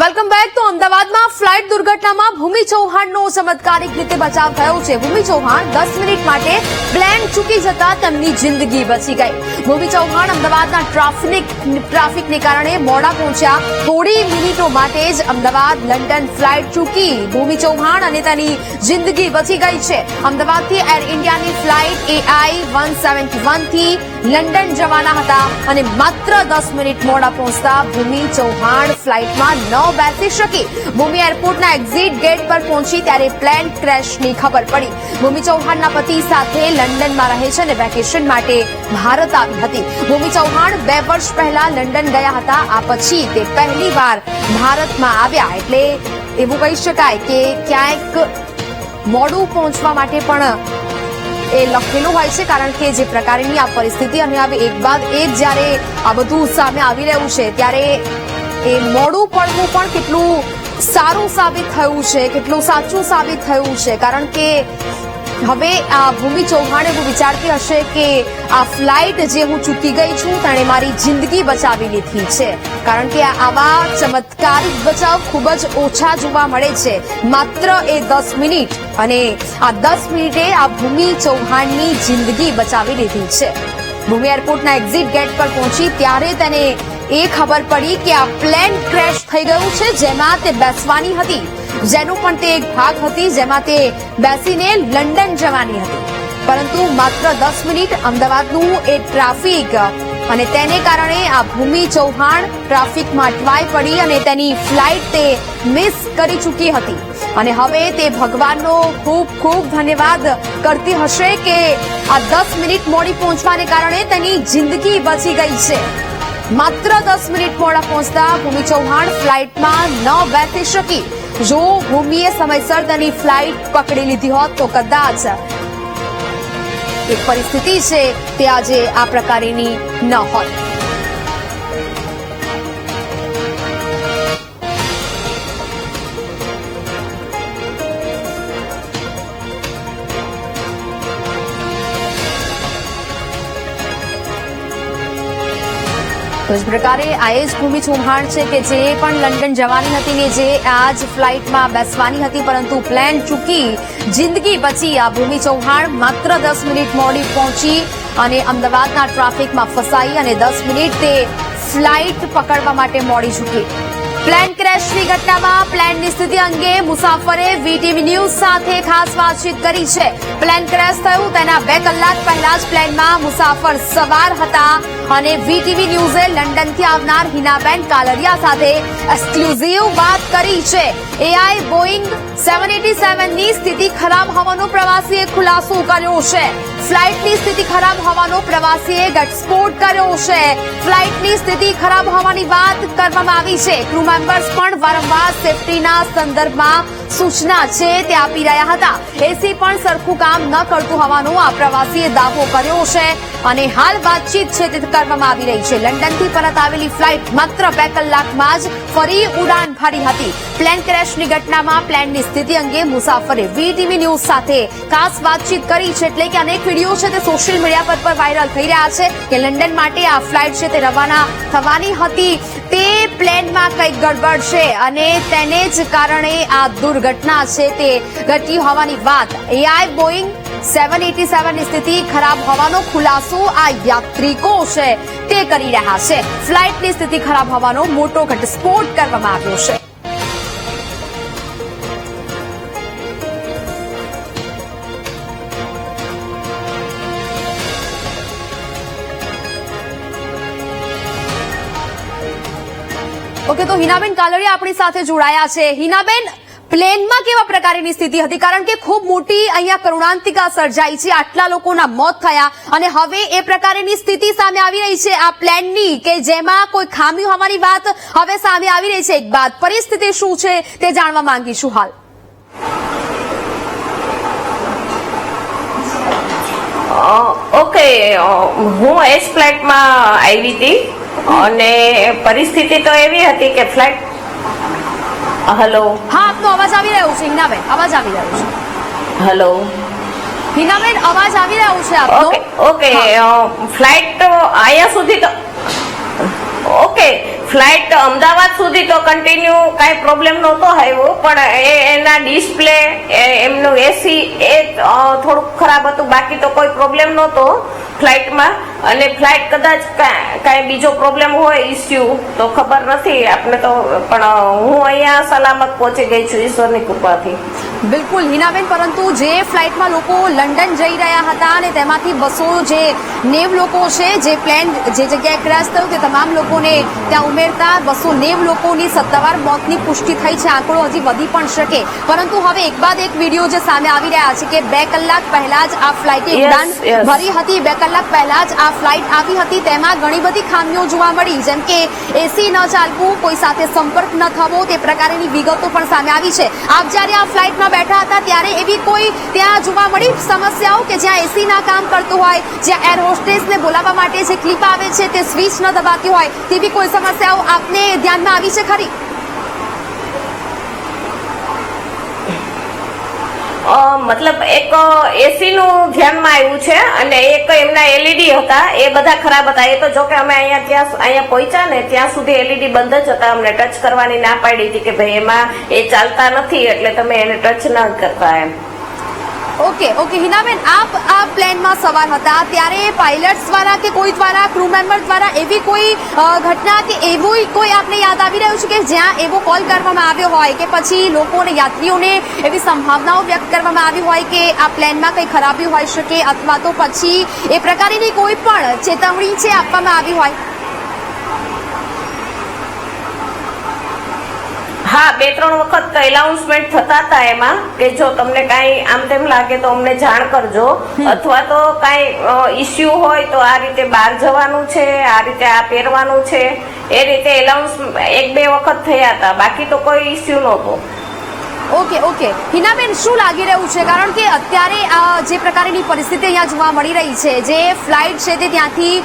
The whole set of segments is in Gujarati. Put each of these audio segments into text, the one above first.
Welcome back. તો અમદાવાદમાં ફ્લાઇટ દુર્ઘટનામાં ભૂમિ ચૌહાણનો ચમત્કારિક રીતે બચાવ થયો છે. ભૂમિ ચૌહાણ 10 મિનિટ માટે પ્લેન ચૂકી જતા તેમની જિંદગી બચી ગઈ. ભૂમિ ચૌહાણ અમદાવાદના ટ્રાફિકને કારણે મોડા પહોંચ્યા. થોડી મિનિટો માટે જ અમદાવાદ લંડન ફ્લાઇટ ચૂકી ભૂમિ ચૌહાણ અને તેની જિંદગી બચી ગઈ છે. અમદાવાદથી એર ઇન્ડિયાની ફ્લાઇટ AI-171 થી લંડન જવાના હતા અને માત્ર 10 મિનિટ મોડા પહોંચતા ભૂમિ ચૌહાણ ફ્લાઇટમાં ન બેસી શકી. ભૂમિ એરપોર્ટના એક્ઝિટ ગેટ પર પહોંચી ત્યારે પ્લેન ક્રેશની ખબર પડી. ભૂમિ ચૌહાણના પતિ સાથે લંડનમાં રહે છે અને વેકેશન માટે ભારત આવી હતી. ભૂમિ ચૌહાણ 2 વર્ષ પહેલા લંડન ગયા હતા. આ પછી તે પહેલીવાર ભારતમાં આવ્યા. એટલે એવું કહી શકાય કે ક્યાંક મોડું પહોંચવા માટે પણ એ લખેલું હોય છે, કારણ કે જે પ્રકારની આ પરિસ્થિતિ અને હવે એક બાદ એક જ્યારે આ બધું સામે આવી રહ્યું છે ત્યારે એ મોડું પડવું પણ કેટલું સારું સાબિત થયું છે, કેટલું સાચું સાબિત થયું છે. કારણ કે હવે આ ભૂમિ ચૌહાણ એવું વિચારતી હશે કે આ ફ્લાઇટ જે હું ચૂકી ગઈ છું તેણે મારી જિંદગી બચાવી લીધી છે. કારણ કે આવા ચમત્કારિક બચાવ ખૂબ જ ઓછા જોવા મળે છે. માત્ર એ 10 મિનિટ અને આ 10 મિનિટે આ ભૂમિ ચૌહાણની જિંદગી બચાવી લીધી છે. ભૂમિ એરપોર્ટના એક્ઝિટ ગેટ પર પહોંચી ત્યારે તેને એ ખબર પડી કે આ પ્લેન ક્રેશ થઈ ગયું છે, જેમાં તે બેસવાની હતી, જેનો પણ તે એક ભાગ હતી, જેમાં તે બેસીને લંડન જવાની હતી. પરંતુ માત્ર 10 મિનિટ અમદાવાદનું એ ટ્રાફિક અને તેને કારણે આ ભૂમિ ચૌહાણ ટ્રાફિકમાં અટવાઈ પડી અને તેની ફ્લાઇટ તે મિસ કરી ચૂકી હતી. અને હવે તે ભગવાનનો ખૂબ ખૂબ ધન્યવાદ કરતી હશે કે આ 10 મિનિટ મોડી પહોંચવાને કારણે તેની જિંદગી બચી ગઈ છે. માત્ર 10 મિનિટ મોડા પહોંચતા ભૂમિ ચૌહાણ ફ્લાઇટમાં ન બેસી શકી. જો ભૂમિએ સમયસર તેની ફ્લાઇટ પકડી લીધી હોત તો કદાચ એક પરિસ્થિતિ છે તે આજે આ પ્રકારની ન હોત. તો જ પ્રકારે આ એ જ ભૂમિ ચૌહાણ છે કે જે પણ લંડન જવાની હતી ને જે આ જ ફ્લાઇટમાં બેસવાની હતી, પરંતુ પ્લેન ચૂકી જિંદગી બચી. આ ભૂમિ ચૌહાણ માત્ર 10 મિનિટ મોડી પહોંચી અને અમદાવાદના ટ્રાફિકમાં ફસાઈ અને 10 મિનિટ તે ફ્લાઇટ પકડવા માટે મોડી ચૂકી. પ્લેન ક્રેશની ઘટનામાં પ્લેનની સ્થિતિ અંગે મુસાફરે વીટીવી ન્યૂઝ સાથે ખાસ વાતચીત કરી છે. પ્લેન ક્રેશ થયું તેના 2 કલાક પહેલા જ પ્લેનમાં મુસાફર સવાર હતા અને વીટીવી ન્યૂઝે લંડનથી આવનાર હિનાબેન કાલરિયા સાથે એક્સક્લુઝિવ વાત કરી છે. AI બોઈંગ 787 ની સ્થિતિ ખરાબ હોવાનો પ્રવાસીએ ખુલાસો કર્યો છે. ફ્લાઇટની સ્થિતિ ખરાબ હોવાનો પ્રવાસીએ ઘટસ્ફોટ કર્યો છે. ફ્લાઇટની સ્થિતિ ખરાબ હોવાની વાત કરવામાં આવી છે. ક્રૂ મેમ્બર્સ પણ વારંવાર સેફટીના સંદર્ભમાં સૂચના છે તે આપી રહ્યા હતા. એસી પણ સરખું કામ ન કરતું હોવાનો આ પ્રવાસીએ દાવો કર્યો છે અને હાલ વાતચીત છે તે કરવામાં આવી રહી છે. લંડનથી પરત આવેલી ફ્લાઇટ માત્ર 2 કલાકમાં જ ફરી ઉડાન ભરી હતી. પ્લેન ક્રેશની ઘટનામાં પ્લેનની સ્થિતિ અંગે મુસાફરે વીટીવી ન્યૂઝ સાથે ખાસ વાતચીત કરી છે. એટલે કે અનેક વિડીયો છે તે સોશિયલ મીડિયા પર વાયરલ થઈ રહ્યા છે કે લંડન માટે આ ફ્લાઇટ છે તે રવાના થવાની હતી, તે પ્લેનમાં કંઈક ગડબડ છે અને તેને જ કારણે આ દુર્ઘટના છે તે ઘટી હોવાની વાત. AI બોઈંગ 787 ની સ્થિતિ ખરાબ હોવાનો ખુલાસો આ યાત્રિકો છે તે કરી રહ્યા છે. ફ્લાઇટની સ્થિતિ ખરાબ હોવાનો મોટો ઘટસ્ફોટ કરવામાં આવ્યો છે. ઓકે, તો હિનાબેન કાલરિયા આપણી સાથે જોડાયા છે. હિનાબેન, પ્લેનમાં કેવા પ્રકારની સ્થિતિ હતી? કારણ કે ખૂબ મોટી અહીંયા કરુણાંતિકા સર્જાઈ છે, આટલા લોકોના મોત થયા અને હવે એ પ્રકારની સ્થિતિ સામે આવી રહી છે આ પ્લેનની કે જેમાં કોઈ ખામી હોવાની વાત હવે સામે આવી રહી છે. એક બાદ પરિસ્થિતિ શું છે તે જાણવા માંગીશું હાલ. ઓકે, હું એસ ફ્લાઇટમાં આવી હતી અને પરિસ્થિતિ તો એવી હતી કે ફ્લાઇટ. હેલો, હા, આપનો અવાજ આવી રહ્યો છે હિનાબેન, અવાજ આવી રહ્યો છે. હેલો હિનાબેન, અવાજ આવી રહ્યો છે આપનો. ઓકે, ફ્લાઇટ અહીંયા સુધી તો ઓકે, ફ્લાઇટ અમદાવાદ સુધી તો કન્ટિન્યુ કાંઈ પ્રોબ્લેમ નહોતો આવ્યો, પણ એના ડિસ્પ્લે એમનું એસી એ થોડુંક ખરાબ હતું, બાકી તો કોઈ પ્રોબ્લેમ નહોતો ફ્લાઇટમાં. અને ફ્લાઇટ કદાચ કાંઈ બીજો પ્રોબ્લેમ હોય ઇસ્યુ તો ખબર નથી આપને તો, પણ હું અહીંયા સલામત પહોંચી ગઈ છું ઈશ્વરની કૃપાથી. બિલકુલ હિનાબેન, પરંતુ જે ફ્લાઇટમાં લોકો લંડન જઈ રહ્યા હતા અને તેમાંથી 290 લોકો છે, જે પ્લેન જે જગ્યાએ ક્રેશ થયું તે તમામ લોકોને ત્યાં ઉમેરતા 290 લોકોની સત્તાવાર મોતની પુષ્ટિ થઈ છે. આંકડો હજી વધી પણ શકે, પરંતુ હવે એક બાદ એક વિડીયો જે સામે આવી રહ્યા છે કે 2 કલાક પહેલા જ આ ફ્લાઇટે ઉડાન ભરી હતી, 2 કલાક પહેલા જ આ ફ્લાઇટ આવી હતી, તેમાં ઘણી બધી ખામીઓ જોવા મળી, જેમ કે એસી ન ચાલવું, કોઈ સાથે સંપર્ક ન થવો, તે પ્રકારની વિગતો પણ સામે આવી છે. આપ જ્યારે આ ફ્લાઇટમાં બેઠા હતા ત્યારે એવી કોઈ ત્યાં જોવા મળી સમસ્યાઓ કે જ્યાં એસી ના કામ કરતું હોય, જ્યાં એર હોસ્ટેસને બોલાવવા માટે જે ક્લિપ આવે છે તે સ્વિચ ન દબાતી હોય, તેવી કોઈ સમસ્યાઓ આપને ધ્યાનમાં આવી છે ખરી? મતલબ એક એસી નું ધ્યાનમાં આવ્યું છે, અને એક એમના એલઈડી હતા એ બધા ખરાબ હતા. એ તો જો કે અમે અહીંયા પહોંચ્યા ને ત્યાં સુધી એલઈડી બંધ જ હતા. અમને ટચ કરવાની ના પાડી હતી કે ભાઈ એમાં એ ચાલતા નથી એટલે તમે એને ટચ ન કરતા એમ. ઓકે હિનાબેન, આપ આ પ્લેનમાં સવાર હતા ત્યારે પાયલટ્સ દ્વારા કે કોઈ દ્વારા, ક્રૂ મેમ્બર દ્વારા એવી કોઈ ઘટના કે એવું કોઈ આપને યાદ આવી રહ્યું છે કે જ્યાં એવો કોલ કરવામાં આવ્યો હોય કે પછી લોકોને, યાત્રીઓને એવી સંભાવનાઓ વ્યક્ત કરવામાં આવી હોય કે આ પ્લેનમાં કંઈ ખરાબી હોઈ શકે, અથવા તો પછી એ પ્રકારની કોઈ પણ ચેતવણી છે આપવામાં આવી હોય? હા, 2-3 વખત એનાઉન્સમેન્ટ થતા હતા એમાં કે જો તમને કાંઈ આમ તેમ લાગે તો અમને જાણ કરજો, અથવા તો કાંઈ ઇસ્યુ હોય તો આ રીતે બહાર જવાનું છે, આ રીતે આ પહેરવાનું છે, એ રીતે એનાઉન્સ 1-2 વખત થયા હતા, બાકી તો કોઈ ઇસ્યુ નહોતો. ઓકે હિનાબેન, શું લાગી રહ્યું છે? કારણ કે અત્યારે આ જે પ્રકારની પરિસ્થિતિ અહીંયા જોવા મળી રહી છે, જે ફ્લાઇટ છે તે ત્યાંથી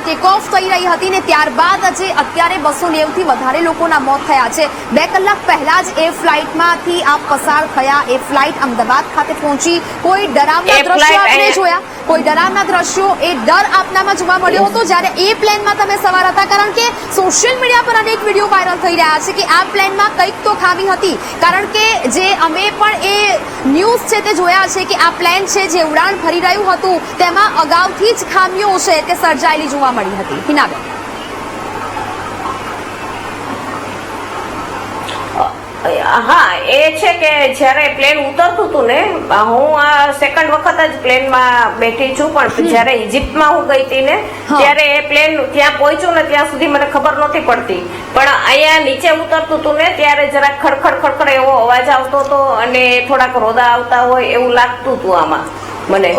ટેક ઓફ થઈ રહી હતી ને ત્યારબાદ જે અત્યારે 290 થી વધારે લોકોના મોત થયા છે. 2 કલાક પહેલા જ એ ફ્લાઇટમાંથી આપ પસાર થયા, એ ફ્લાઇટ અમદાવાદ ખાતે પહોંચી, કોઈ ડરાવના દ્રશ્યો આપને જોયા? કોઈ ડરાવના દ્રશ્યો, એ ડર આપનામાં જોવા મળ્યો હતો જ્યારે એ પ્લેનમાં તમે સવાર હતા? કારણ કે સોશિયલ મીડિયા પર અનેક વિડીયો વાયરલ થઈ રહ્યા છે કે આ પ્લેનમાં કંઈક તો ખામી હતી, કારણ કે જે અમે પણ એ ન્યૂઝ છે તે જોયા છે કે આ પ્લેન છે જે ઉડાન ભરી રહ્યું હતું તેમાં અગાઉથી જ ખામીઓ છે તે સર્જાયેલી જોવા મળી હતી. હિનાબેન, હા, એ છે કે જ્યારે પ્લેન ઉતરતું હતું ને, હું આ સેકન્ડ વખત જ પ્લેનમાં બેઠી છું, પણ જ્યારે ઇજિપ્તમાં હું ગઈ હતી ને ત્યારે એ પ્લેન ત્યાં પહોંચ્યું ને ત્યાં સુધી મને ખબર નહોતી પડતી, પણ અહીંયા નીચે ઉતરતું હતું ને ત્યારે જરાક ખડખડ એવો અવાજ આવતો હતો અને થોડાક રોદા આવતા હોય એવું લાગતું હતું આમાં મને,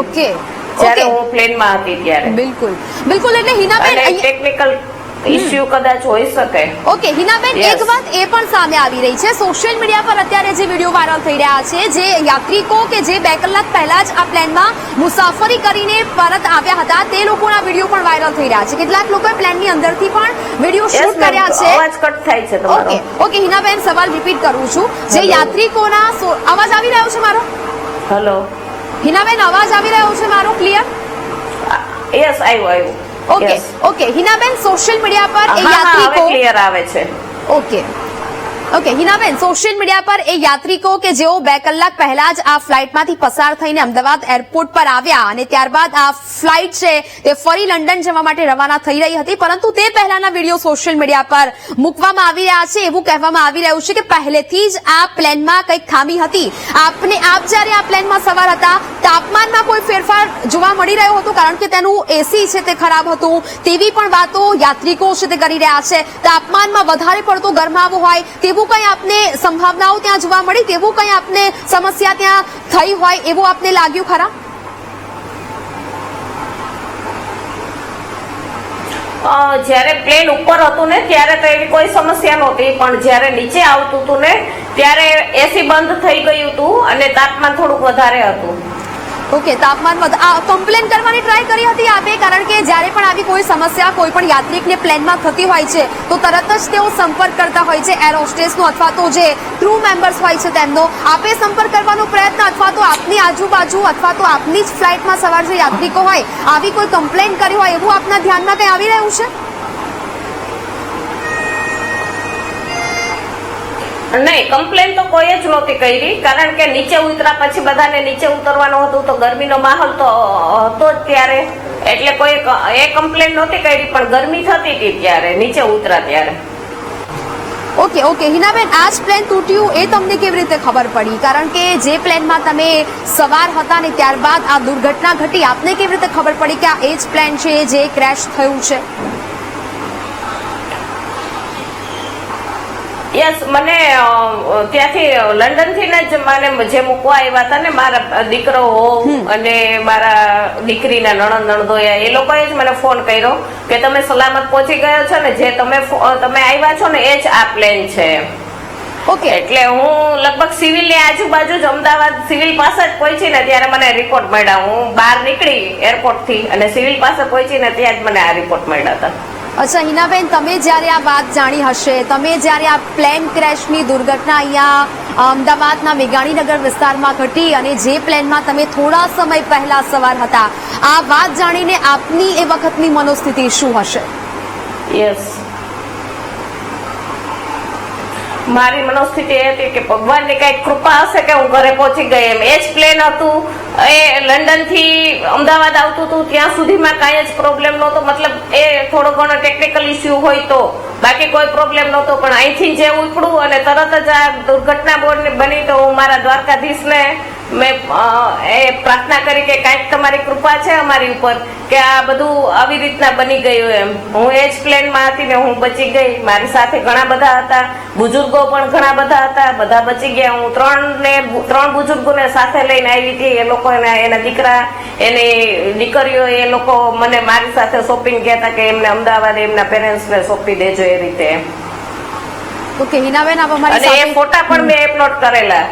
જ્યારે હું પ્લેનમાં હતી ત્યારે. બિલકુલ એટલે હિનાબેન, ટેકનિકલ ઇસ્યુ કદાચ હોઈ શકે. ઓકે હિનાબેન, એક વાત એ પણ સામે આવી રહી છે સોશિયલ મીડિયા પર અત્યારે જે વિડીયો વાયરલ થઈ રહ્યા છે, જે યાત્રિકો કે જે 2 કલાક પહેલા જ આ પ્લેનમાં મુસાફરી કરીને પરત આવ્યા હતા તે લોકોના વિડીયો પણ વાયરલ થઈ રહ્યા છે. કેટલાક લોકોએ પ્લેનની અંદરથી પણ વિડીયો શૂટ કર્યા છે. અવાજ કટ થાય છે તમારો. ઓકે હિનાબેન, સવાલ રિપીટ કરું છું. જે યાત્રિકોના અવાજ આવી રહ્યો છે મારો? હેલો હિનાબેન, અવાજ આવી રહ્યો છે મારો ક્લિયર? યસ, આવ્યું. ઓકે હિનાબેન, સોશિયલ મીડિયા પર એ યાત્રિકો ક્લિયર આવે છે. ઓકે હિનાબેન, સોશિયલ મીડિયા પર એ યાત્રિકો કે જેઓ 2 કલાક પહેલા જ આ ફ્લાઇટમાંથી પસાર થઈને અમદાવાદ એરપોર્ટ પર આવ્યા અને ત્યારબાદ આ ફ્લાઇટ છે તે ફરી લંડન જવા માટે રવાના થઈ રહી હતી, પરંતુ તે પહેલાના વિડીયો સોશિયલ મીડિયા પર મૂકવામાં આવી રહ્યા છે. એવું કહેવામાં આવી રહ્યું છે કે પહેલેથી જ આ પ્લેનમાં કંઈક ખામી હતી. આપ જ્યારે આ પ્લેનમાં સવાર હતા, તાપમાનમાં કોઈ ફેરફાર જોવા મળી રહ્યો હતો? કારણ કે તેનું એસી છે તે ખરાબ હતું, તેવી પણ વાતો યાત્રિકો છે તે કરી રહ્યા છે. તાપમાનમાં વધારે પડતો ગરમાવો હોય તેવું કંઈ આપને સંભાવનાઓ ત્યાં જોવા મળી? તેવું કંઈ આપને સમસ્યા ત્યાં થઈ હોય એવું આપને લાગ્યું ખરા? જ્યારે પ્લેન ઉપર હતું ને ત્યારે તો એવી કોઈ સમસ્યા નહોતી, પણ જ્યારે નીચે આવતું હતું ને ત્યારે એસી બંધ થઈ ગયું હતું અને તાપમાન થોડુંક વધારે હતું. ઓકે, તાપમાન કમ્પ્લેન કરવાની ટ્રાય કરી હતી આપે? કારણ કે જ્યારે પણ આવી કોઈ સમસ્યા કોઈ પણ યાત્રિકને પ્લેનમાં થતી હોય છે તો તરત જ તેઓ સંપર્ક કરતા હોય છે એર હોસ્ટેસનો અથવા તો જે ક્રૂ મેમ્બર્સ હોય છે તેમનો. આપે સંપર્ક કરવાનો પ્રયત્ન અથવા તો આપની આજુબાજુ અથવા તો આપની જ ફ્લાઇટમાં સવાર જે યાત્રિકો હોય આવી કોઈ કમ્પ્લેન કરી હોય એવું આપના ધ્યાનમાં કંઈ આવી રહ્યું છે? નહીં, કમ્પ્લેન તો કોઈ જ નહોતી કરી, કારણ કે નીચે ઉતરા પછી બધાને નીચે ઉતરવાનું હતું, તો ગરમીનો માહોલ તો હતો જ ત્યારે, એટલે કોઈ એ કમ્પ્લેન નહોતી કરી, પણ ગરમી થતી હતી ત્યારે નીચે ઉતરા ત્યારે. ઓકે હિનાબેન, આ જ પ્લેન તૂટ્યું એ તમને કેવી રીતે ખબર પડી? કારણ કે જે પ્લેનમાં તમે સવાર હતા ને ત્યારબાદ આ દુર્ઘટના ઘટી, આપને કેવી રીતે ખબર પડી કે આ એ જ પ્લેન છે જે ક્રેશ થયું છે? યસ, મને ત્યાંથી લંડન થી જ મને જે મૂકવા આવ્યા હતા ને, મારા દીકરો અને મારા દીકરીના નણંદ નણદોયા, એ લોકોએ જ મને ફોન કર્યો કે તમે સલામત પહોંચી ગયા છો ને, જે તમે આવ્યા છો ને એ જ આ પ્લેન છે. ઓકે, એટલે હું લગભગ સિવિલ ની આજુબાજુ જ અમદાવાદ સિવિલ પાસે જ પહોંચી ને ત્યારે મને રિપોર્ટ મળ્યા. હું બહાર નીકળી એરપોર્ટ થી અને સિવિલ પાસે પહોંચી ને ત્યાં જ મને આ રિપોર્ટ મળ્યા હતા. અચ્છા હિનાબેન, તમે જ્યારે આ વાત જાણી હશે, તમે જ્યારે આ પ્લેન ક્રેશની દુર્ઘટના અહીંયા અમદાવાદના મેઘાણીનગર વિસ્તારમાં ઘટી અને જે પ્લેનમાં તમે થોડા સમય પહેલા સવાર હતા, આ વાત જાણીને આપની એ વખતની મનોસ્થિતિ શું હશે? યસ, મારી મનોસ્થિતિ એ હતી કે ભગવાનની કઈક કૃપા હશે કે હું ઘરે પહોંચી ગઈ એમ. એ જ પ્લેન હતું, એ લંડન થી અમદાવાદ આવતું હતું, ત્યાં સુધીમાં કાંઈ જ પ્રોબ્લેમ નહોતો. મતલબ એ થોડો ઘણો ટેકનિકલ ઇસ્યુ હોય તો, બાકી કોઈ પ્રોબ્લેમ નહોતો. પણ અહીંથી જે ઉપડું અને તરત જ આ દુર્ઘટના બની, તો હું મારા દ્વારકાધીશને મેં એ પ્રાર્થના કરી કે કાંઈક તમારી કૃપા છે અમારી ઉપર કે આ બધું આવી રીતના બની ગયું એમ. હું એ જ પ્લેનમાં હતી ને હું બચી ગઈ. મારી સાથે ઘણા બધા હતા, બુજુર્ગો પણ ઘણા બધા હતા, બધા બચી ગયા. હું ત્રણ બુજુર્ગોને સાથે લઈને આવી હતી. એ લોકો એના દીકરા, એની દીકરીઓ, એ લોકો મને મારી સાથે શોપિંગ ગયા હતા કે એમને અમદાવાદ એમના પેરેન્ટ્સને સોંપી દેજો એ રીતે. ઓકે હિનાબેન, આપ અમારી અને સાથે એ ફોટા પણ મેં અપલોડ કરેલા,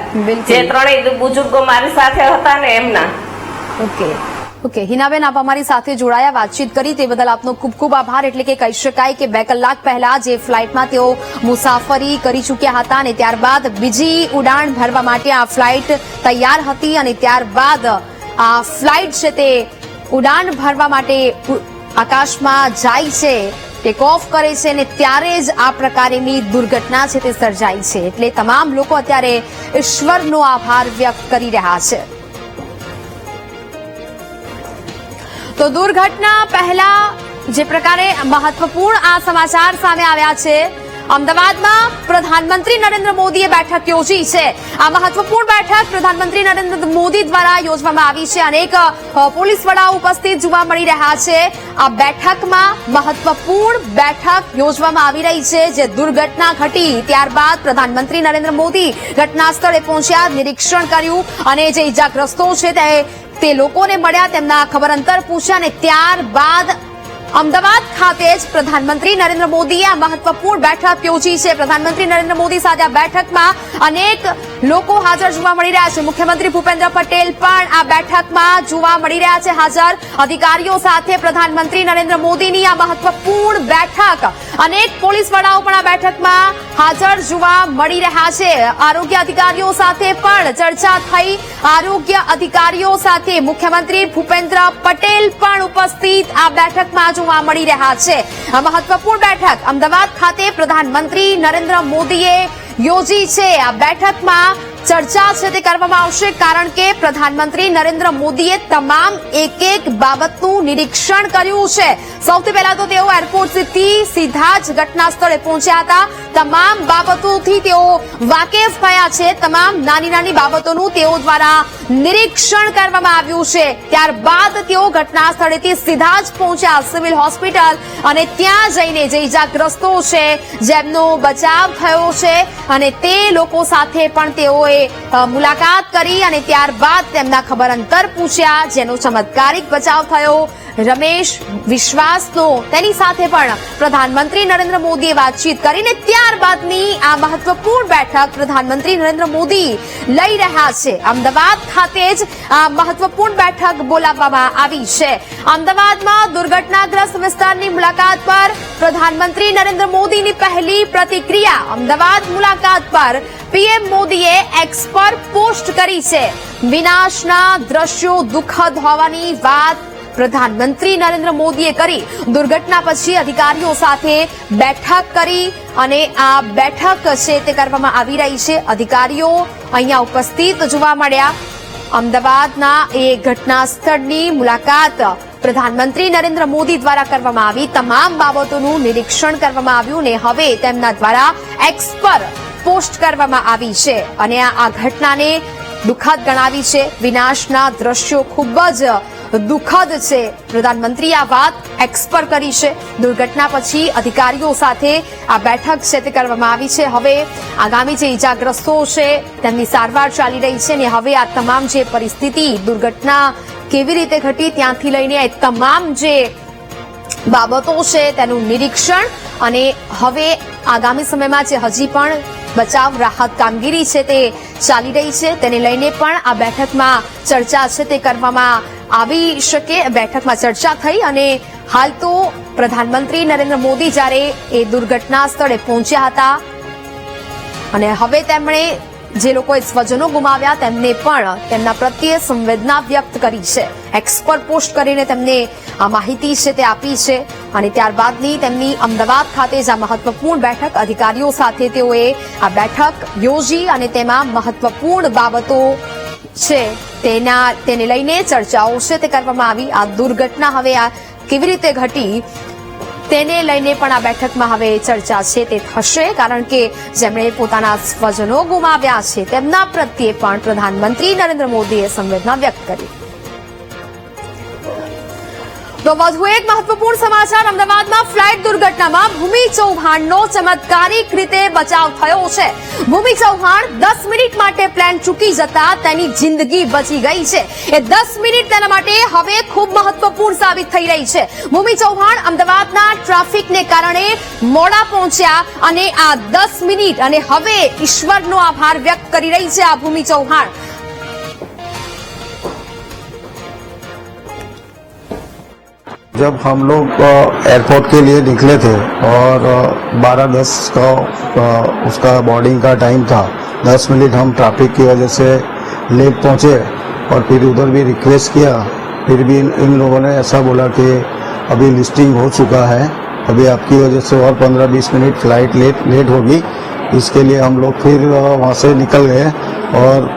જે ત્રણેય બુજુર્ગો મારી સાથે હતા ને એમના. ઓકે હિનાબેન, આપ અમારી સાથે જોડાયા, વાતચીત કરી તે બદલ આપનો ખૂબ ખૂબ આભાર. એટલે કે કહી શકાય કે 2 કલાક પહેલા જે ફ્લાઇટમાં તેઓ મુસાફરી કરી ચૂક્યા હતા અને ત્યારબાદ બીજી ઉડાન ભરવા માટે આ ફ્લાઇટ તૈયાર હતી અને ત્યારબાદ આ ફ્લાઇટ છે તે ઉડાન ભરવા માટે આકાશમાં જાય છે, ટેક ઓફ કરે છે અને ત્યારે જ આ પ્રકારની દુર્ઘટના છે તે સર્જાઈ છે. એટલે તમામ લોકો અત્યારે ઈશ્વરનો આભાર વ્યક્ત કરી રહ્યા છે. તો દુર્ઘટના પહેલા જે પ્રકારે મહત્વપૂર્ણ આ સમાચાર સામે આવ્યા છે, અમદાવાદમાં પ્રધાનમંત્રી નરેન્દ્ર મોદીએ બેઠક યોજી છે. આ મહત્વપૂર્ણ બેઠક પ્રધાનમંત્રી નરેન્દ્ર મોદી દ્વારા યોજવામાં આવી છે. અનેક પોલીસ વડાઓ ઉપસ્થિત જોવા મળી રહ્યા છે. આ બેઠકમાં મહત્વપૂર્ણ બેઠક યોજવામાં આવી રહી છે. જે દુર્ઘટના ઘટી ત્યારબાદ પ્રધાનમંત્રી નરેન્દ્ર મોદી ઘટના સ્થળે પહોંચ્યા, નિરીક્ષણ કર્યું અને જે ઇજાગ્રસ્તો છે તે લોકોને મળ્યા, તેમના ખબર અંતર પૂછ્યા અને ત્યારબાદ અમદાવાદ ખાતે જ પ્રધાનમંત્રી નરેન્દ્ર મોદીએ આ મહત્વપૂર્ણ બેઠક યોજી છે. પ્રધાનમંત્રી નરેન્દ્ર મોદી સાથે આ બેઠકમાં અનેક લોકો હાજર જોવા મળી રહ્યા છે. મુખ્યમંત્રી ભૂપેન્દ્ર પટેલ પણ આ બેઠકમાં જોવા મળી રહ્યા છે હાજર. અધિકારીઓ સાથે પ્રધાનમંત્રી નરેન્દ્ર મોદીની આ મહત્વપૂર્ણ બેઠક, અનેક પોલીસ વડાઓ પણ આ બેઠકમાં હાજર જોવા મળી રહ્યા છે. આરોગ્ય અધિકારીઓ સાથે પણ ચર્ચા થઈ. આરોગ્ય અધિકારીઓ સાથે મુખ્યમંત્રી ભૂપેન્દ્ર પટેલ પણ ઉપસ્થિત આ બેઠકમાં જોવા મળી રહ્યા છે. આ મહત્વપૂર્ણ બેઠક અમદાવાદ ખાતે પ્રધાનમંત્રી નરેન્દ્ર મોદીએ યોજી છે. આ બેઠકમાં ચર્ચા છે તે કરવામાં આવશે, કારણ કે પ્રધાનમંત્રી નરેન્દ્ર મોદીએ તમામ એક બાબતનું નિરીક્ષણ કર્યું છે. સૌથી પહેલા તો તેઓ એરપોર્ટથી સીધા જ ઘટના સ્થળે પહોંચ્યા હતા. તમામ બાબતોથી તેઓ વાકેફ થયા છે. તમામ નાની નાની બાબતોનું તેઓ દ્વારા નિરીક્ષણ કરવામાં આવ્યું છે. ત્યારબાદ તેઓ ઘટના સ્થળેથી સીધા જ પહોંચ્યા સિવિલ હોસ્પિટલ અને ત્યાં જઈને જે ઇજાગ્રસ્તો છે, જેમનો બચાવ થયો છે અને તે લોકો સાથે પણ તેઓએ મુલાકાત કરી અને ત્યારબાદ તેમના ખબર અંતર પૂછ્યા, જેનો ચમત્કારિક બચાવ થયો રમેશ વિશ્વાસનો, તેની સાથે પણ પ્રધાનમંત્રી નરેન્દ્ર મોદીએ વાતચીત કરીને ત્યારબાદની આ મહત્વપૂર્ણ બેઠક પ્રધાનમંત્રી નરેન્દ્ર મોદી લઈ રહ્યા છે. અમદાવાદ ખાતે જ આ મહત્વપૂર્ણ બેઠક બોલાવવામાં આવી છે. અમદાવાદમાં દુર્ઘટનાગ્રસ્ત વિસ્તારની મુલાકાત પર પ્રધાનમંત્રી નરેન્દ્ર મોદીની પહેલી પ્રતિક્રિયા. અમદાવાદ મુલાકાત પર પીએમ મોદીએ એક્સ પર પોસ્ટ કરી છે. વિનાશના દ્રશ્યો દુઃખદ હોવાની વાત પ્રધાનમંત્રી નરેન્દ્ર મોદીએ કરી દુર્ઘટના પછી અધિકારીઓ સાથે બેઠક કરી અને આ બેઠક છે તે કરવામાં આવી રહી છે. અધિકારીઓ અહીંયા ઉપસ્થિત જોવા મળ્યા. અમદાવાદના એ ઘટના સ્થળની મુલાકાત પ્રધાનમંત્રી નરેન્દ્ર મોદી દ્વારા કરવામાં આવી. તમામ બાબતોનું નિરીક્ષણ કરવામાં આવ્યું ને હવે તેમના દ્વારા એક્સ પર પોસ્ટ કરવામાં આવી છે અને આ ઘટનાને દુઃખદ ગણાવી છે. વિનાશના દ્રશ્યો ખૂબ જ દુઃખદ છે. પ્રધાનમંત્રીએ આ વાત એક્સ પર કરી છે. દુર્ઘટના પછી અધિકારીઓ સાથે આ બેઠક છે તે કરવામાં આવી છે. હવે આગામી જે ઇજાગ્રસ્તો છે તેમની સારવાર ચાલી રહી છે ને હવે આ તમામ જે પરિસ્થિતિ દુર્ઘટના કેવી રીતે ઘટી ત્યાંથી લઈને તમામ જે બાબતો છે તેનું નિરીક્ષણ અને હવે આગામી સમયમાં જે હજી પણ બચાવ રાહત કામગીરી છે તે ચાલી રહી છે તેને લઈને પણ આ બેઠકમાં ચર્ચા છે તે કરવામાં આવી શકે. બેઠકમાં ચર્ચા થઈ અને હાલ તો પ્રધાનમંત્રી નરેન્દ્ર મોદી જ્યારે એ દુર્ઘટના સ્થળે પહોંચ્યા હતા અને હવે તેમણે જે લોકોએ સ્વજનો ગુમાવ્યા તેમને પણ તેમના પ્રત્યે સંવેદના વ્યક્ત કરી છે. એક્સ પર પોસ્ટ કરીને તેમને આ માહિતી છે તે આપી છે અને ત્યારબાદની તેમની અમદાવાદ ખાતે જ આ મહત્વપૂર્ણ બેઠક અધિકારીઓ સાથે તેઓએ આ બેઠક યોજી અને તેમાં મહત્વપૂર્ણ બાબતો છે તેને લઈને ચર્ચાઓ છે તે કરવામાં આવી. આ દુર્ઘટના હવે આ કેવી રીતે ઘટી તેને લઈને પણ આ બેઠકમાં હવે ચર્ચા છે તે થશે કારણ કે જેમણે પોતાના સ્વજનો ગુમાવ્યા છે તેમના પ્રત્યે પણ પ્રધાનમંત્રી નરેન્દ્ર મોદીએ સંવેદના વ્યક્ત કરી. તો વધુ એક મહત્વપૂર્ણ સમાચાર. અમદાવાદમાં ફ્લાઇટ દુર્ઘટનામાં ભૂમિ ચૌહાણનો ચમત્કારિક રીતે બચાવ થયો છે. ભૂમિ ચૌહાણ 10 મિનિટ માટે પ્લેન ચૂકી જતા તેની જિંદગી બચી ગઈ છે. એ 10 મિનિટ તેના માટે હવે ખૂબ મહત્વપૂર્ણ સાબિત થઈ રહી છે. ભૂમિ ચૌહાણ અમદાવાદના ટ્રાફિકને કારણે મોડા પહોંચ્યા અને આ 10 મિનિટ અને હવે ઈશ્વરનો આભાર વ્યક્ત કરી રહી છે આ ભૂમિ ચૌહાણ. जब हम लोग एयरपोर्ट के लिए निकले थे और 12:10 का उसका बोर्डिंग का टाइम था. 10 मिनट हम ट्रैफिक की वजह से लेट पहुंचे और फिर उधर भी रिक्वेस्ट किया. फिर भी इन लोगों ने ऐसा बोला कि अभी लिस्टिंग हो चुका है, अभी आपकी वजह से और 15-20 मिनट फ्लाइट लेट होगी. इसके लिए हम लोग फिर वहाँ से निकल गए और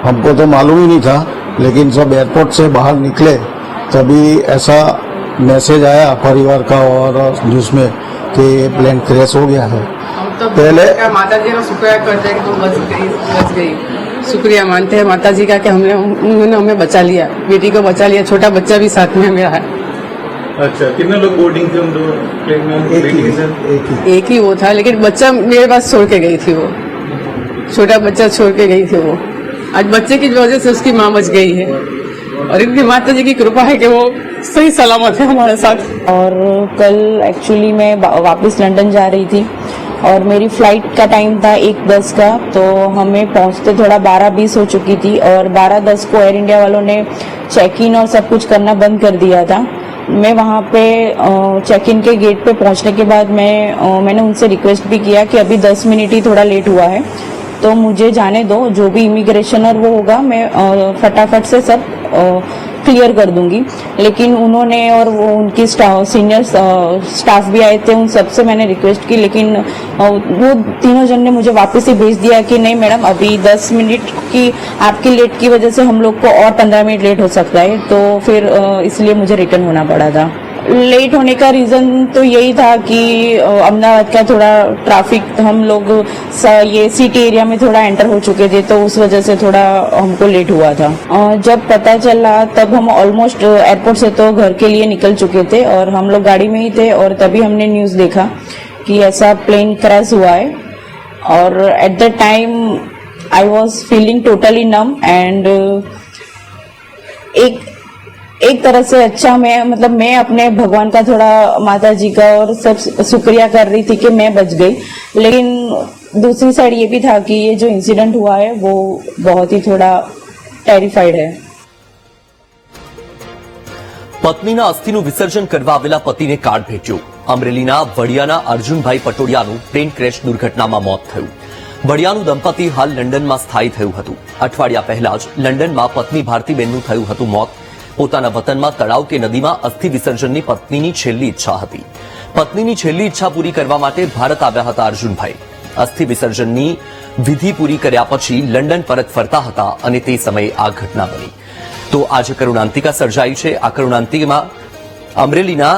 हमको तो मालूम ही नहीं था. लेकिन जब एयरपोर्ट से बाहर निकले तभी ऐसा मैसेज आया परिवार का और न्यूज में कि प्लेन क्रैश हो गया है. तो पहले माता जी का शुक्रिया करते हैं कि तुम बच गई. शुक्रिया मानते हैं माता जी का कि उन्होंने हमें बचा लिया, बेटी को बचा लिया. छोटा बच्चा भी साथ में मेरा है. अच्छा, कितने लोग बोर्डिंग थे उन दो प्लेन में? एक ही वो था, लेकिन बच्चा मेरे पास छोड़ के गई थी. वो छोटा बच्चा छोड़ के गई थी. वो आज बच्चे की वजह से उसकी माँ बच गई है और इनकी माता जी की कृपा है कि वो सही सलामत है हमारे साथ. और कल एक्चुअली मैं वापस लंदन जा रही थी और मेरी फ्लाइट का टाइम था 1:10 का. तो हमें पहुंचते थोड़ा 12:20 हो चुकी थी और 12:10 को एयर इंडिया वालों ने चेक इन और सब कुछ करना बंद कर दिया था. मैं वहाँ पे चेक इन के गेट पे पहुंचने के बाद मैंने उनसे रिक्वेस्ट भी किया कि अभी 10 मिनट ही थोड़ा लेट हुआ है तो मुझे जाने दो. जो भी इमिग्रेशन और वो होगा मैं फटाफट से सब क्लियर कर दूंगी. लेकिन उन्होंने और वो उनकी सीनियर स्टाफ भी आए थे, उन सबसे मैंने रिक्वेस्ट की. लेकिन वो तीनों जन ने मुझे वापस ही भेज दिया कि नहीं मैडम अभी 10 मिनट की आपकी लेट की वजह से हम लोग को और 15 मिनट लेट हो सकता है. तो फिर इसलिए मुझे रिटर्न होना पड़ा था. लेट होने का रीजन तो यही था कि अहमदाबाद का थोड़ा ट्रैफिक हम लोग ये सिटी एरिया में थोड़ा एंटर हो चुके थे तो उस वजह से थोड़ा हमको लेट हुआ था. जब पता चला तब हम ऑलमोस्ट एयरपोर्ट से तो घर के लिए निकल चुके थे और हम लोग गाड़ी में ही थे और तभी हमने न्यूज देखा कि ऐसा प्लेन क्रैश हुआ है. और at the time I was feeling totally num and एक तरह से अच्छा मैं अपने भगवान का थोड़ा माता जी का और सब शुक्रिया कर रही थी कि मैं बच गई. लेकिन दूसरी साइड ये भी था कि ये जो इंसिडेंट हुआ है वो बहुत ही थोड़ा टेरिफाइड है. પત્નીના અસ્થિનું વિસર્જન કરવા આવેલા પતિને કાર્ડ ભેટ્યું. અમરેલીના વડિયાના અર્જુનભાઈ પટોડિયાનું પ્લેન ક્રેશ દુર્ઘટનામાં મોત થયું. વડિયાનું દંપતી હાલ લંડનમાં સ્થાયી થયું હતું. અઠવાડિયા પહેલા જ લંડનમાં પત્ની ભારતીબેનનું થયું હતું મોત. પોતાના વતનમાં તળાવ કે નદીમાં અસ્થિ વિસર્જનની પત્નીની છેલ્લી ઈચ્છા હતી. પત્નીની છેલ્લી ઈચ્છા પૂરી કરવા માટે ભારત આવ્યા હતા અર્જુનભાઈ. અસ્થિ વિસર્જનની વિધિ પૂરી કર્યા પછી લંડન પરત ફરતા હતા અને તે સમયે આ ઘટના બની. તો આજે કરુણાંતિકા સર્જાઈ છે. આ કરુણાંતિકામાં અમરેલીના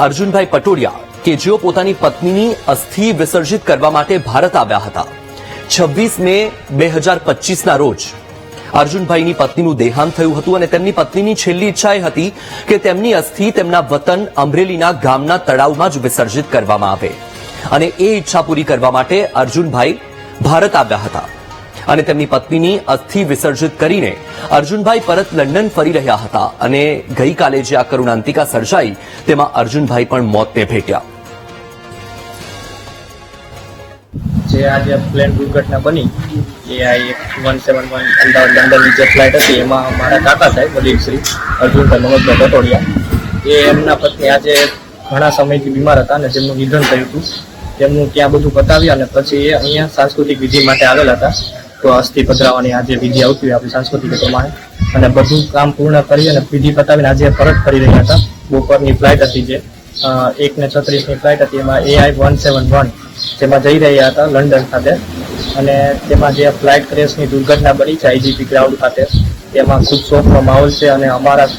અર્જુનભાઈ પટોડિયા કે જેઓ પોતાની પત્નીની અસ્થિ વિસર્જિત કરવા માટે ભારત આવ્યા હતા. 26 મે 2025ના રોજ અર્જુનભાઈની પત્નીનું દેહાંત થયું હતું અને તેમની પત્નીની છેલ્લી ઈચ્છા એ હતી કે તેમની અસ્થિ તેમના વતન અમરેલીના ગામના તળાવમાં જ વિસર્જિત કરવામાં આવે અને એ ઈચ્છા પૂરી કરવા માટે અર્જુનભાઈ ભારત આવ્યા હતા અને તેમની પત્નીની અસ્થિ વિસર્જિત કરીને અર્જુનભાઈ પરત લંડન ફરી રહ્યા હતા અને ગઈકાલે જે આ કરુણાંતિકા સર્જાઈ તેમાં અર્જુનભાઈ પણ મોતને ભેટ્યા. જે આજે પ્લેન દુર્ઘટના બની એ આ 171 અમદાવાદ લંડનની જે ફ્લાઇટ હતી એમાં મારા કાકા સાહેબ વડીલ શ્રી અર્જુનભાઈ મનોજભાઈ પટોડિયા એ એમના પત્ની આજે ઘણા સમયથી બીમાર હતા અને જેમનું નિધન થયું હતું તેમનું ત્યાં બધું પતાવ્યા અને પછી એ અહીંયા સાંસ્કૃતિક વિધિ માટે આવેલા હતા. તો અસ્થિ પધરાવવાની આજે વિધિ આવતી હોય આપણી સંસ્કૃતિ પ્રમાણે અને બધું કામ પૂર્ણ કરી અને વિધિ પતાવીને આજે પરત ફરી રહ્યા હતા. બપોરની ફ્લાઇટ હતી જે 1:36ની ફ્લાઇટ હતી એમાં AI 171 જેમાં જઈ રહ્યા હતા લંડન ખાતે અને તેમાં જે ફ્લાઇટ ક્રેશની દુર્ઘટના બની છે IGP ગ્રાઉન્ડ ખાતે તેમાં ખૂબ શોકનો માહોલ છે અને અમારા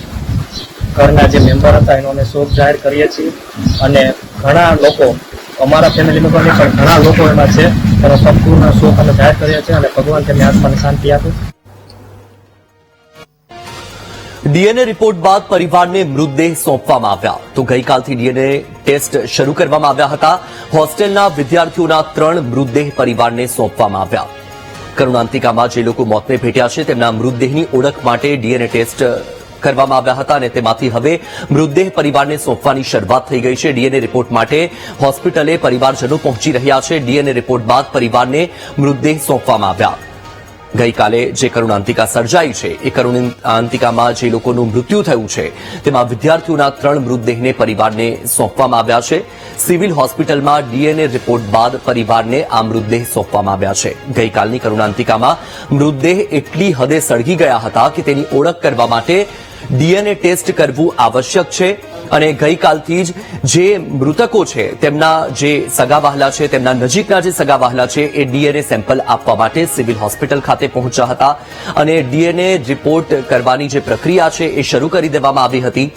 ઘરના જે મેમ્બર હતા એનો અમે શોક જાહેર કરીએ છીએ અને ઘણા લોકો અમારા ફેમિલી મેમ્બરની પણ ઘણા લોકો એમાં છે એનો સંપૂર્ણ શોક અમે જાહેર કરીએ છીએ અને ભગવાન તેમની આત્માને શાંતિ આપે. ડીએનએ રિપોર્ટ બાદ પરિવારને મૃતદેહ સોંપવામાં આવ્યા. તો ગઈકાલથી ડીએનએ ટેસ્ટ શરૂ કરવામાં આવ્યા હતા. હોસ્ટેલના વિદ્યાર્થીઓના 3 મૃતદેહ પરિવારને સોંપવામાં આવ્યા. કરુણાંતિકામાં જે લોકો મોતને ભેટ્યા છે તેમના મૃતદેહની ઓળખ માટે ડીએનએ ટેસ્ટ કરવામાં આવ્યા હતા અને તેમાંથી હવે મૃતદેહ પરિવારને સોંપવાની શરૂઆત થઈ ગઈ છે. ડીએનએ રિપોર્ટ માટે હોસ્પિટલે પરિવારજનો પહોંચી રહ્યા છે. ડીએનએ રિપોર્ટ બાદ પરિવારને મૃતદેહ સોંપવામાં આવ્યા. ગઈકાલે જે કરુણાંતિકા સર્જાઈ છે એ કરુણાંતિકામાં જે લોકોનું મૃત્યુ થયું છે તેમાં વિદ્યાર્થીઓના 3 મૃતદેહને પરિવારને સોંપવામાં આવ્યા છે. સિવિલ હોસ્પિટલમાં ડીએનએ રિપોર્ટ બાદ પરિવારને આ મૃતદેહ સોંપવામાં આવ્યા છે. ગઈકાલની કરુણાંતિકામાં મૃતદેહ એટલી હદે સળગી ગયા હતા કે તેની ઓળખ કરવા માટે ડીએનએ ટેસ્ટ કરવું આવશ્યક છે અને ગઈકાલથી જ જે મૃતકો છે તેમના જે સગાવહાલા છે તેમના નજીકના જે સગાવહાલા છે એ ડીએનએ સેમ્પલ આપવા માટે સિવિલ હોસ્પિટલ ખાતે પહોંચ્યા હતા અને ડીએનએ રિપોર્ટ કરવાની જે પ્રક્રિયા છે એ શરૂ કરી દેવામાં આવી હતી.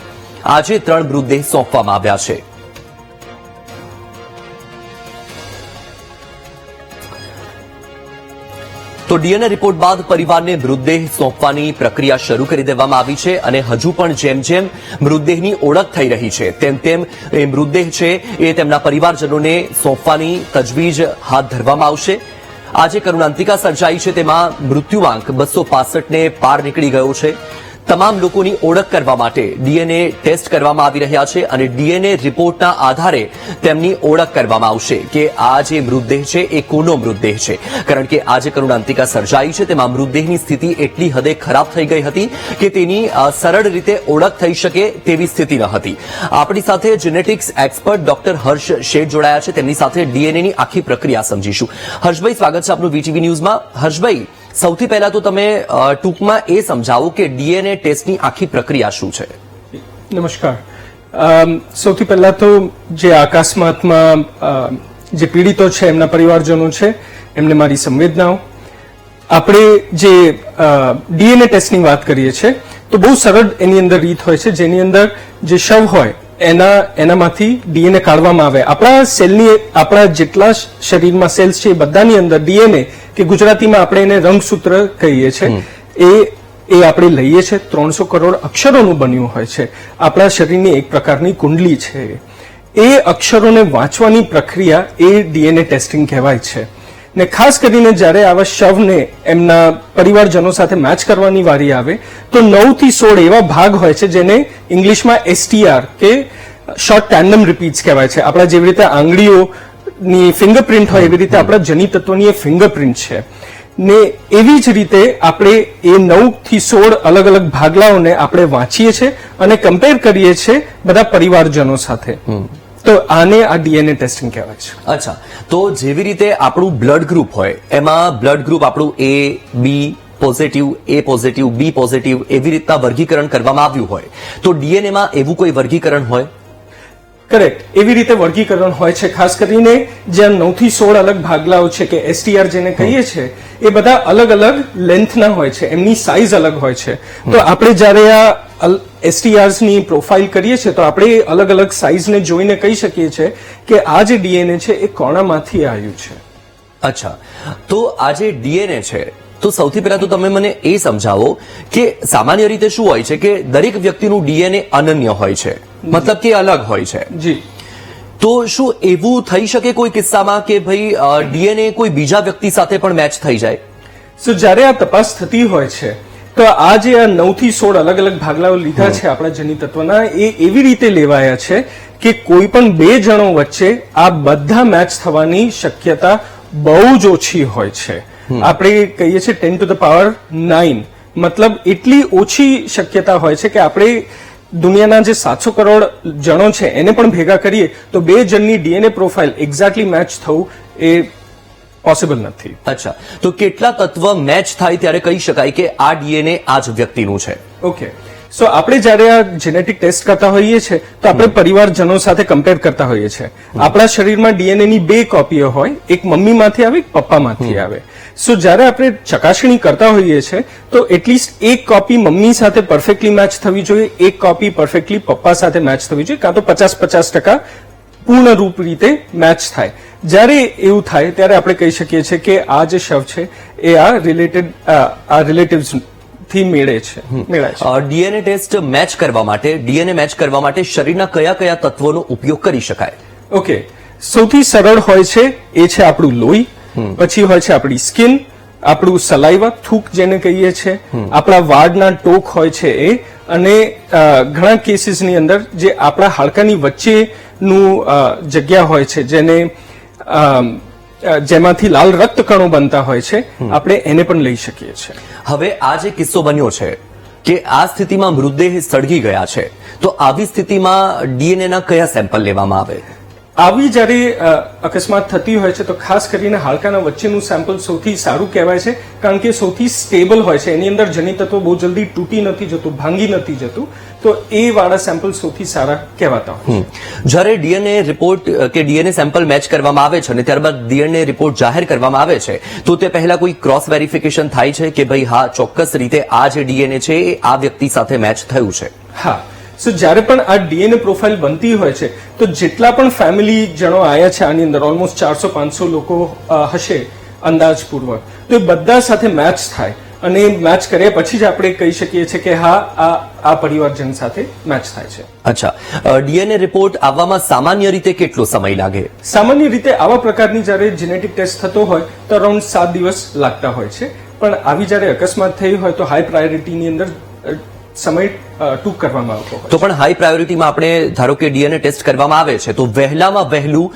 આજે 3 મૃતદેહ સોંપવામાં આવ્યા છે. તો ડીએનએ રિપોર્ટ બાદ પરિવારને મૃતદેહ સોંપવાની પ્રક્રિયા શરૂ કરી દેવામાં આવી છે અને હજુ પણ જેમ જેમ મૃતદેહની ઓળખ થઈ રહી છે તેમ તેમ એ મૃતદેહ છે એ તેમના પરિવારજનોને સોંપવાની તજવીજ હાથ ધરવામાં આવશે. આજે કરુણાંતિકા સર્જાઈ છે તેમાં મૃત્યુઆંક 265ને પાર નીકળી ગયો છે. તમામ લોકોની ઓળખ કરવા માટે ડીએનએ ટેસ્ટ કરવામાં આવી રહ્યા છે અને ડીએનએ રિપોર્ટના આધારે તેમની ઓળખ કરવામાં આવશે કે આ જે મૃતદેહ છે એ કોનો મૃતદેહ છે. કારણ કે આજે કરુણાંતિકા સર્જાઈ છે તેમાં મૃતદેહની સ્થિતિ એટલી હદે ખરાબ થઈ ગઈ હતી કે તેની સરળ રીતે ઓળખ થઈ શકે તેવી સ્થિતિ ન હતી. આપણી સાથે જેનેટિક્સ એક્સપર્ટ ડોક્ટર હર્ષ શેઠ જોડાયા છે. તેમની સાથે ડીએનએની આખી પ્રક્રિયા સમજીશું. હર્ષભાઈ, સ્વાગત છે આપનું વીટીવી ન્યૂઝમાં. હર્ષભાઈ, સૌથી પહેલા તો તમે ટૂંકમાં એ સમજાવો કે ડીએનએ ટેસ્ટની આખી પ્રક્રિયા શું છે. નમસ્કાર. સૌથી પહેલા તો જે અકસ્માતમાં જે પીડિતો છે એમના પરિવારજનો છે એમને મારી સંવેદનાઓ. આપણે જે ડીએનએ ટેસ્ટની વાત કરીએ છીએ તો બહુ સરળ એની અંદર રીત હોય છે જેની અંદર જે શવ હોય એનામાંથી ડીએનએ કાઢવામાં આવે. આપણા સેલની આપણા જેટલા શરીરમાં સેલ્સ છે એ બધાની અંદર ડીએનએ કે ગુજરાતીમાં આપણે એને રંગસૂત્ર કહીએ છીએ એ આપણે લઈએ છીએ. 300 કરોડ અક્ષરોનું બન્યું હોય છે. આપણા શરીરની એક પ્રકારની કુંડલી છે. એ અક્ષરોને વાંચવાની પ્રક્રિયા એ ડીએનએ ટેસ્ટિંગ કહેવાય છે. ને ખાસ કરીને જ્યારે આવા શવને એમના પરિવારજનો સાથે મેચ કરવાની વારી આવે તો 9 થી 16 એવા ભાગ હોય છે જેને ઇંગ્લિશમાં STR કે શોર્ટ ટેન્ડમ રિપીટ્સ કહેવાય છે. આપણા જેવી રીતે આંગળીઓની ફિંગરપ્રિન્ટ હોય એવી રીતે આપણા જનિત તત્વોની એ ફિંગરપ્રિન્ટ છે ને એવી જ રીતે આપણે એ 9 થી 16 અલગ અલગ ભાગલાઓને આપણે વાંચીએ છીએ અને કમ્પેર કરીએ છીએ બધા પરિવારજનો સાથે. તો આને આ ડીએનએ ટેસ્ટિંગ કહેવાય છે. અચ્છા, તો જેવી રીતે આપણું બ્લડ ગ્રુપ હોય એમાં બ્લડ ગ્રુપ આપણું A, B positive, A positive, B positive એવી રીતના વર્ગીકરણ કરવામાં આવ્યું હોય તો ડીએનએમાં એવું કોઈ વર્ગીકરણ હોય? કરેક્ટ, એવી રીતે વર્ગીકરણ હોય છે. ખાસ કરીને જ્યાં 9 થી 16 અલગ ભાગલાઓ છે કે એસટીઆર જેને કહીએ છીએ, એ બધા અલગ અલગ લેન્થના હોય છે, એમની સાઇઝ અલગ હોય છે. તો આપણે જ્યારે આ એસટીઆર્સ ની પ્રોફાઇલ કરીએ છીએ તો આપણે અલગ અલગ સાઇઝને જોઈને કહી શકીએ છીએ કે આ જે ડીએનએ છે એ કોણામાંથી આવ્યું છે. અચ્છા, તો આ જે ડીએનએ છે તો સૌથી પહેલા તો તમે મને એ સમજાવો કે સામાન્ય રીતે શું હોય છે કે દરેક વ્યક્તિનું ડીએનએ અનન્ય હોય છે, મતલબ કે અલગ હોય છે. જી, તો શું એવું થઈ શકે કોઈ કિસ્સામાં કે ભાઈ ડીએનએ કોઈ બીજા વ્યક્તિ સાથે પણ મેચ થઈ જાય? સો જ્યારે આ તપાસ થતી હોય છે તો આ જે આ 9 થી 16 અલગ અલગ ભાગલાઓ લીધા છે આપણા જનિતત્વના, એ એવી રીતે લેવાયા છે કે કોઈ પણ બે જણો વચ્ચે આ બધા મેચ થવાની શક્યતા બહુ જ ઓછી હોય છે. આપણે કહીએ છીએ 10 to the power 9, મતલબ એટલી ઓછી શક્યતા હોય છે કે આપણે દુનિયાના જે 700 કરોડ જણો છે એને પણ ભેગા કરીએ તો બે જણની ડીએનએ પ્રોફાઇલ એક્ઝેક્ટલી મેચ થવું એ પોસિબલ નથી. અચ્છા, તો કેટલા તત્વ મેચ થાય ત્યારે કહી શકાય કે આ ડીએનએ આ જ વ્યક્તિનું છે? ઓકે, સો આપણે જ્યારે આ જેનેટિક ટેસ્ટ કરતા હોઈએ છીએ તો આપણે પરિવારજનો સાથે કમ્પેર કરતા હોઈએ છીએ. આપણા શરીરમાં ડીએનએ ની બે કોપીઓ હોય, એક મમ્મીમાંથી આવે, એક પપ્પામાંથી આવે. સો જ્યારે આપણે ચકાસણી કરતા હોઈએ છીએ તો એટલીસ્ટ એક કોપી મમ્મી સાથે પરફેક્ટલી મેચ થવી જોઈએ, એક કોપી પરફેક્ટલી પપ્પા સાથે મેચ થવી જોઈએ, કાં તો 50-50% પૂર્ણ રૂપ રીતે મેચ થાય. જ્યારે એવું થાય ત્યારે આપણે કહી શકીએ છીએ કે આ જે શવ છે એ આ રિલેટિવ્સ થી મેળાય છે. ડીએનએ ટેસ્ટ મેચ કરવા માટે, ડીએનએ મેચ કરવા માટે શરીરના કયા કયા તત્વોનો ઉપયોગ કરી શકાય? ઓકે, સૌથી સરળ હોય છે એ છે આપણું લોહી, પછી હોય છે આપણી સ્કિન, આપણું સલાઈવા, થૂક જેને કહીએ છીએ, આપણા વાળના ટોક હોય છે એ, અને ઘણા કેસીસની અંદર જે આપણા હાડકાની વચ્ચેનું જગ્યા હોય છે જેને જેમાંથી લાલ રક્તકણો બનતા હોય છે, આપણે એને પણ લઈ શકીએ છીએ. હવે આ જે કિસ્સો બન્યો છે કે આ સ્થિતિમાં મૃતદેહ સળગી ગયા છે, તો આવી સ્થિતિમાં ડીએનએ ના કયા સેમ્પલ લેવામાં આવે? આવી જ્યારે અકસ્માત થતી હોય છે તો ખાસ કરીને હાડકાના વચ્ચેનું સેમ્પલ સૌથી સારું કહેવાય છે, કારણ કે સૌથી સ્ટેબલ હોય છે, એની અંદર જનિતત્વ બહુ જલ્દી તૂટી નથી જતું, ભાંગી નથી જતું, તો એ વાળા સેમ્પલ સૌથી સારા કહેવાતા હોય છે. જ્યારે ડીએનએ રિપોર્ટ કે ડીએનએ સેમ્પલ મેચ કરવામાં આવે છે અને ત્યારબાદ ડીએનએ રિપોર્ટ જાહેર કરવામાં આવે છે તો તે પહેલા કોઈ ક્રોસ વેરિફિકેશન થાય છે કે ભાઈ હા ચોક્કસ રીતે આ જે ડીએનએ છે એ આ વ્યક્તિ સાથે મેચ થયું છે? હા, સો જ્યારે પણ આ ડીએનએ પ્રોફાઇલ બનતી હોય છે તો જેટલા પણ ફેમિલી જણો આવ્યા છે આની અંદર, ઓલમોસ્ટ 400-500 લોકો હશે અંદાજપૂર્વક, તો એ બધા સાથે મેચ થાય અને મેચ કર્યા પછી જ આપણે કહી શકીએ છીએ કે હા આ પરિવારજન સાથે મેચ થાય છે. અચ્છા, ડીએનએ રિપોર્ટ આવવામાં સામાન્ય રીતે કેટલો સમય લાગે? સામાન્ય રીતે આવા પ્રકારની જ્યારે જેનેટિક ટેસ્ટ થતો હોય તો અરાઉન્ડ 7 દિવસ લાગતા હોય છે, પણ આવી જ્યારે અકસ્માત થઈ હોય તો હાઈ પ્રાયોરિટીની અંદર સમય ટૂંક કરવામાં આવતો હોય. તો પણ હાઈ પ્રાયોરિટીમાં આપણે ધારો કે ડીએનએ ટેસ્ટ કરવામાં આવે છે તો વહેલામાં વહેલું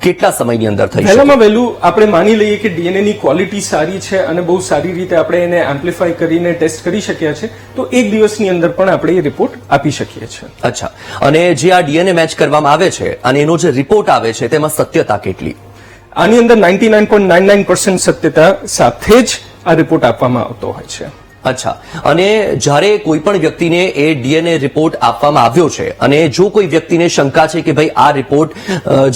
કેટલા સમયની અંદર થઈ શકે? વહેલામાં વહેલું આપણે માની લઈએ કે ડીએનએ ની ક્વોલિટી સારી છે અને બહુ સારી રીતે આપણે એને એમ્પ્લિફાય કરીને ટેસ્ટ કરી શક્યા છે તો એક દિવસની અંદર પણ આપણે એ રિપોર્ટ આપી શકીએ છીએ. અચ્છા, અને જે આ ડીએનએ મેચ કરવામાં આવે છે અને એનો જે રિપોર્ટ આવે છે તેમાં સત્યતા કેટલી? આની અંદર 99.99% સત્યતા સાથે જ આ રિપોર્ટ આપવામાં આવતો હોય છે. અચ્છા, અને જ્યારે કોઈ પણ વ્યક્તિને એ ડીએનએ રિપોર્ટ આપવામાં આવ્યો છે અને જો કોઈ વ્યક્તિને શંકા છે કે ભાઈ આ રિપોર્ટ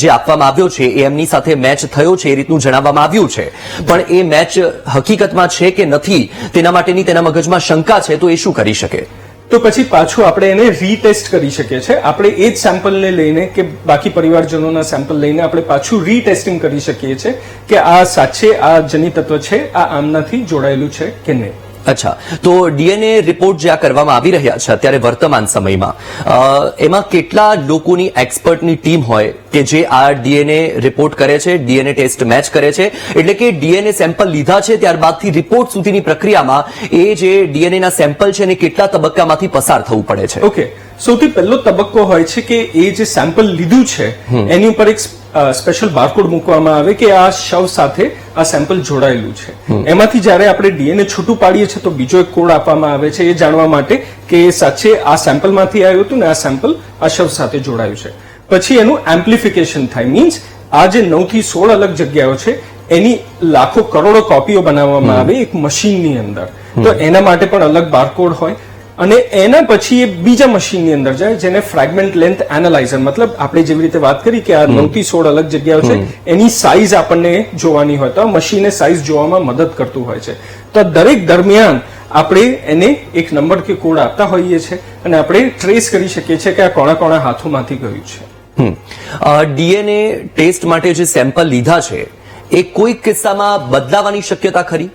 જે આપવામાં આવ્યો છે એ એમની સાથે મેચ થયો છે એ રીતનું જણાવવામાં આવ્યું છે, પણ એ મેચ હકીકતમાં છે કે નથી તેના માટેની તેના મગજમાં શંકા છે, તો એ શું કરી શકે? તો પછી પાછું આપણે એને રીટેસ્ટ કરી શકીએ છીએ. આપણે એ જ સેમ્પલને લઈને કે બાકી પરિવારજનોના સેમ્પલ લઈને આપણે પાછું રીટેસ્ટિંગ કરી શકીએ છીએ કે આ સાચે આ જનિતત્વ છે, આ આમનાથી જોડાયેલું છે કે નહીં. અચ્છા, તો ડીએનએ રિપોર્ટ જે આ કરવામાં આવી રહ્યા છે અત્યારે વર્તમાન સમયમાં, એમાં કેટલા લોકોની એક્સપર્ટની ટીમ હોય કે જે આ ડીએનએ રિપોર્ટ કરે છે, ડીએનએ ટેસ્ટ મેચ કરે છે, એટલે કે ડીએનએ સેમ્પલ લીધા છે ત્યારબાદથી રિપોર્ટ સુધીની પ્રક્રિયામાં એ જે ડીએનએ ના સેમ્પલ છે એને કેટલા તબક્કામાંથી પસાર થવું પડે છે? ઓકે, સૌથી પહેલો તબક્કો હોય છે કે એ જે સેમ્પલ લીધું છે એની ઉપર એક સ્પેશિયલ બારકોડ મૂકવામાં આવે કે આ શવ સાથે આ સેમ્પલ જોડાયેલું છે. એમાંથી જ્યારે આપણે ડીએનએ છૂટું પાડીએ છીએ તો બીજો એક કોડ આપવામાં આવે છે એ જાણવા માટે કે એ સાચે આ સેમ્પલમાંથી આવ્યું હતું ને આ સેમ્પલ આ શવ સાથે જોડાયું છે. પછી એનું એમ્પ્લિફિકેશન થાય, મીન્સ આ જે 9 થી 16 અલગ જગ્યાઓ છે એની લાખો કરોડો કોપીઓ બનાવવામાં આવે એક મશીનની અંદર, તો એના માટે પણ અલગ બારકોડ હોય અને એના પછી એ બીજા મશીનની અંદર જાય જેને ફ્રેગમેન્ટ લેન્થ એનાલાઇઝર, મતલબ આપણે જેવી રીતે વાત કરી કે આ 9 થી 16 અલગ જગ્યાઓ છે, એની સાઇઝ આપણને જોવાની હોય તો આ મશીને સાઇઝ જોવામાં મદદ કરતું હોય છે. તો દરેક દરમિયાન આપણે એને એક નંબર કે કોડ આપતા હોઈએ છીએ અને આપણે ટ્રેસ કરી શકીએ છીએ કે આ કોણા કોણા હાથોમાંથી ગયું છે. ડીએનએ ટેસ્ટ માટે જે સેમ્પલ લીધા છે એ કોઈ કિસ્સામાં બદલાવાની શક્યતા ખરી?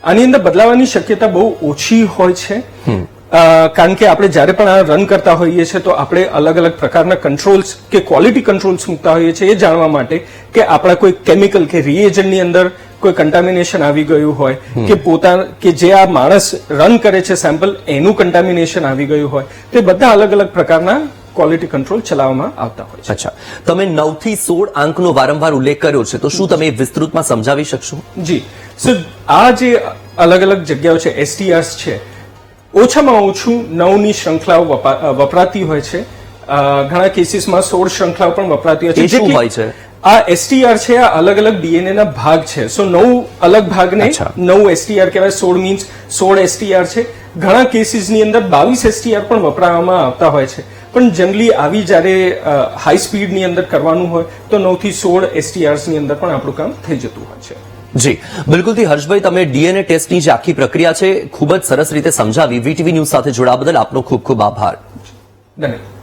આની અંદર બદલાવાની શક્યતા બહુ ઓછી હોય છે, કારણ કે આપણે જ્યારે પણ આ રન કરતા હોઈએ છીએ તો આપણે અલગ અલગ પ્રકારના કંટ્રોલ્સ કે ક્વોલિટી કંટ્રોલ્સ મૂકતા હોઈએ છીએ એ જાણવા માટે કે આપણા કોઈ કેમિકલ કે રિએજન્ટની અંદર કોઈ કન્ટામિનેશન આવી ગયું હોય કે જે આ માણસ રન કરે છે સેમ્પલ એનું કન્ટામિનેશન આવી ગયું હોય, તે બધા અલગ અલગ પ્રકારના ક્વોલિટી કંટ્રોલ ચલાવવામાં આવતા હોય છે. અચ્છા, તમે 9 થી 16 અંકનો વારંવાર ઉલ્લેખ કર્યો છે, તો શું તમે વિસ્તૃતમાં સમજાવી શકશો? જી સર, આ જે અલગ અલગ જગ્યાઓ છે એસટીઆર્સ છે, ઓછામાં ઓછું 9 ની શ્રૃંખલાઓ વપરાતી હોય છે. ઘણા કેસીસમાં 16 શ્રૃંખલાઓ પણ વપરાતી હોય છે. શું હોય છે આ એસટીઆર છે? આ અલગ અલગ ડીએનએ ના ભાગ છે. સો 9 અલગ ભાગને 9 એસટીઆર કહેવાય. 16 મીન્સ 16 એસટીઆર છે. ઘણા કેસીસની અંદર 22 એસટીઆર પણ વપરાવામાં આવતા હોય છે, પણ જનરલી આવી જ્યારે હાઈ સ્પીડની અંદર કરવાનું હોય તો 9 થી 16 એસટીઆર્સ ની અંદર પણ આપણું કામ થઈ જતું હોય છે. જી બિલકુલથી હર્ષભાઈ, તમે ડીએનએ ટેસ્ટની જે આખી પ્રક્રિયા છે ખૂબ જ સરસ રીતે સમજાવી. વીટીવી ન્યૂઝ સાથે જોડાવા બદલ આપનો ખૂબ ખૂબ આભાર. ધન્યવાદ.